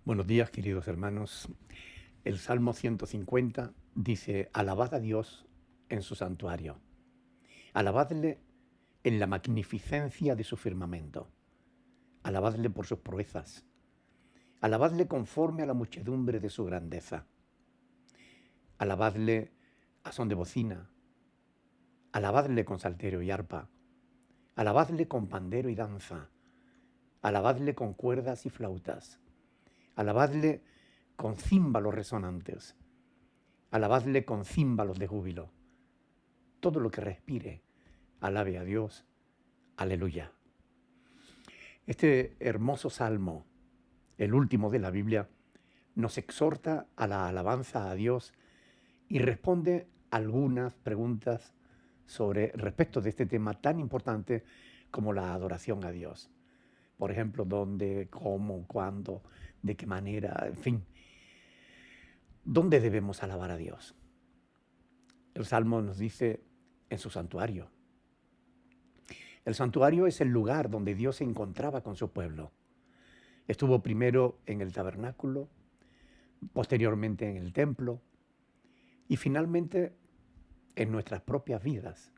Buenos días, queridos hermanos. El Salmo 150 dice: Alabad a Dios en su santuario, alabadle en la magnificencia de su firmamento, alabadle por sus proezas, alabadle conforme a la muchedumbre de su grandeza, alabadle a son de bocina, alabadle con salterio y arpa, alabadle con pandero y danza, alabadle con cuerdas y flautas, alabadle con címbalos resonantes, alabadle con címbalos de júbilo. Todo lo que respire, alabe a Dios. Aleluya. Este hermoso salmo, el último de la Biblia, nos exhorta a la alabanza a Dios y responde algunas preguntas sobre respecto de este tema tan importante como la adoración a Dios. Por ejemplo, dónde, cómo, cuándo, de qué manera, en fin. ¿Dónde debemos alabar a Dios? El Salmo nos dice en su santuario. El santuario es el lugar donde Dios se encontraba con su pueblo. Estuvo primero en el tabernáculo, posteriormente en el templo y finalmente en nuestras propias vidas.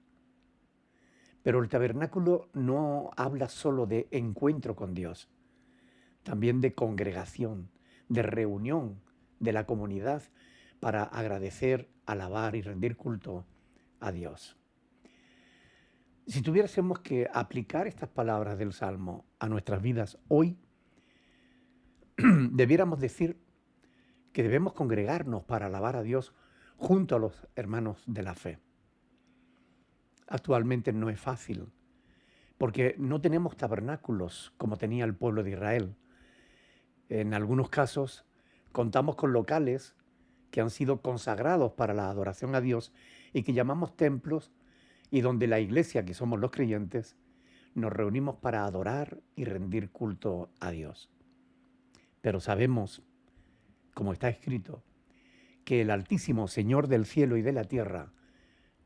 Pero el tabernáculo no habla solo de encuentro con Dios, también de congregación, de reunión de la comunidad para agradecer, alabar y rendir culto a Dios. Si tuviésemos que aplicar estas palabras del Salmo a nuestras vidas hoy, debiéramos decir que debemos congregarnos para alabar a Dios junto a los hermanos de la fe. Actualmente no es fácil, porque no tenemos tabernáculos como tenía el pueblo de Israel. En algunos casos contamos con locales que han sido consagrados para la adoración a Dios y que llamamos templos, y donde la iglesia, que somos los creyentes, nos reunimos para adorar y rendir culto a Dios. Pero sabemos, como está escrito, que el Altísimo Señor del cielo y de la tierra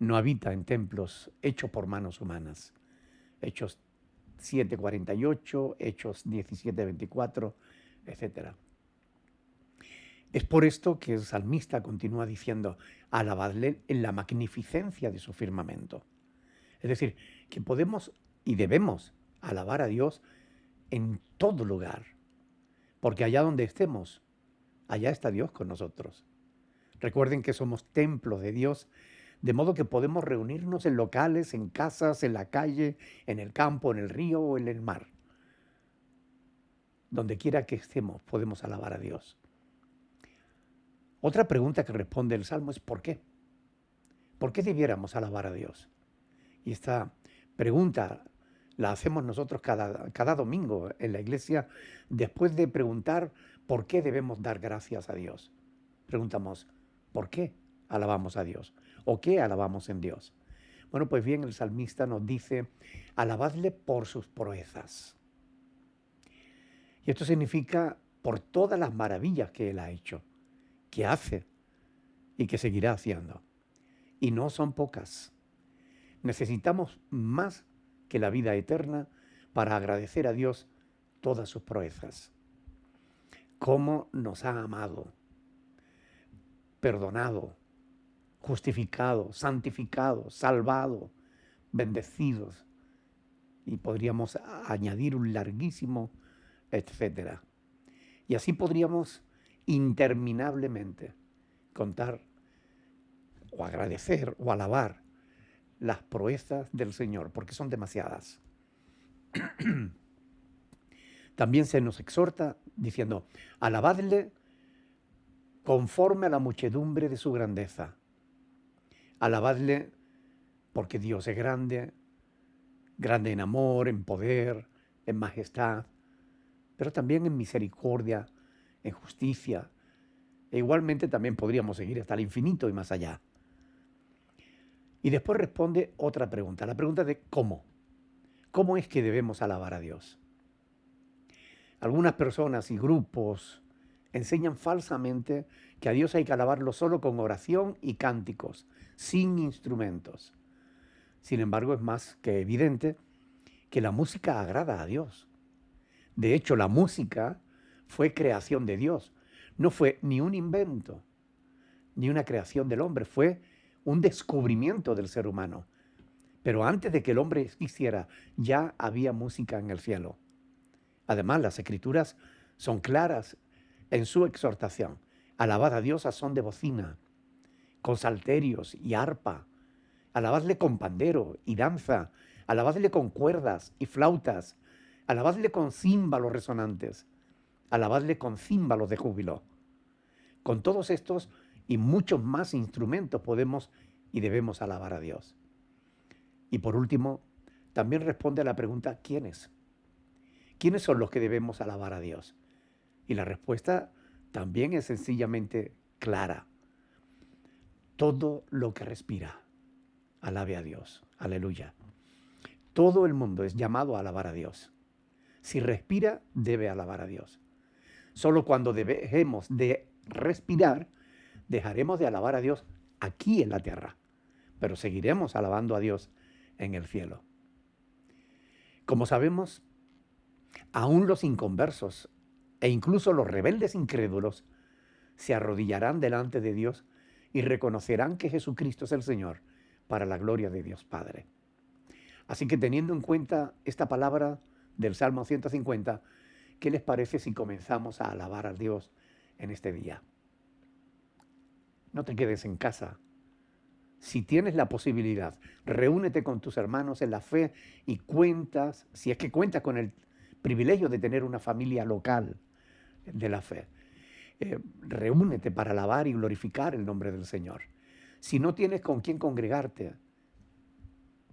no habita en templos hechos por manos humanas. Hechos 7:48, Hechos 17:24, etc. Es por esto que el salmista continúa diciendo: alabadle en la magnificencia de su firmamento. Es decir, que podemos y debemos alabar a Dios en todo lugar, porque allá donde estemos, allá está Dios con nosotros. Recuerden que somos templos de Dios, de modo que podemos reunirnos en locales, en casas, en la calle, en el campo, en el río o en el mar. Donde quiera que estemos, podemos alabar a Dios. Otra pregunta que responde el Salmo es ¿por qué? ¿Por qué debiéramos alabar a Dios? Y esta pregunta la hacemos nosotros cada domingo en la iglesia, después de preguntar por qué debemos dar gracias a Dios. Preguntamos, ¿por qué alabamos a Dios? ¿O qué alabamos en Dios? Bueno, pues bien, el salmista nos dice: alabadle por sus proezas. Y esto significa por todas las maravillas que Él ha hecho, que hace y que seguirá haciendo. Y no son pocas. Necesitamos más que la vida eterna para agradecer a Dios todas sus proezas. Cómo nos ha amado, perdonado, justificado, santificado, salvado, bendecidos. Y podríamos añadir un larguísimo etcétera. Y así podríamos interminablemente contar o agradecer o alabar las proezas del Señor, porque son demasiadas. También se nos exhorta diciendo: alabadle conforme a la muchedumbre de su grandeza. Alabadle porque Dios es grande, grande en amor, en poder, en majestad, pero también en misericordia, en justicia. E igualmente también podríamos seguir hasta el infinito y más allá. Y después responde otra pregunta, la pregunta de ¿cómo? ¿Cómo es que debemos alabar a Dios? Algunas personas y grupos enseñan falsamente que a Dios hay que alabarlo solo con oración y cánticos, sin instrumentos. Sin embargo, es más que evidente que la música agrada a Dios. De hecho, la música fue creación de Dios. No fue ni un invento, ni una creación del hombre, fue un descubrimiento del ser humano. Pero antes de que el hombre existiera, ya había música en el cielo. Además, las escrituras son claras en su exhortación. Alabad a Dios a son de bocina, con salterios y arpa. Alabadle con pandero y danza. Alabadle con cuerdas y flautas. Alabadle con címbalos resonantes. Alabadle con címbalos de júbilo. Con todos estos y muchos más instrumentos podemos y debemos alabar a Dios. Y por último, también responde a la pregunta, ¿quiénes? ¿Quiénes son los que debemos alabar a Dios? Y la respuesta también es sencillamente clara. Todo lo que respira, alabe a Dios. Aleluya. Todo el mundo es llamado a alabar a Dios. Si respira, debe alabar a Dios. Solo cuando dejemos de respirar, dejaremos de alabar a Dios aquí en la tierra, pero seguiremos alabando a Dios en el cielo. Como sabemos, aún los inconversos e incluso los rebeldes incrédulos se arrodillarán delante de Dios y reconocerán que Jesucristo es el Señor para la gloria de Dios Padre. Así que teniendo en cuenta esta palabra del Salmo 150, ¿qué les parece si comenzamos a alabar a Dios en este día? No te quedes en casa. Si tienes la posibilidad, reúnete con tus hermanos en la fe y cuentas, si es que cuentas con el privilegio de tener una familia local de la fe. Reúnete para alabar y glorificar el nombre del Señor. Si no tienes con quién congregarte,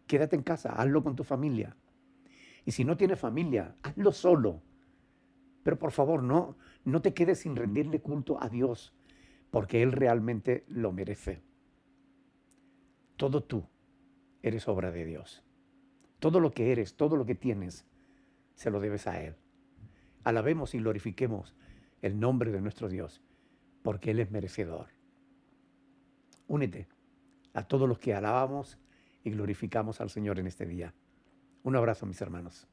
quédate en casa, hazlo con tu familia. Y si no tienes familia, hazlo solo. Pero por favor, no te quedes sin rendirle culto a Dios, porque Él realmente lo merece. Todo tú eres obra de Dios. Todo lo que eres, todo lo que tienes, se lo debes a Él. Alabemos y glorifiquemos el nombre de nuestro Dios, porque Él es merecedor. Únete a todos los que alabamos y glorificamos al Señor en este día. Un abrazo, mis hermanos.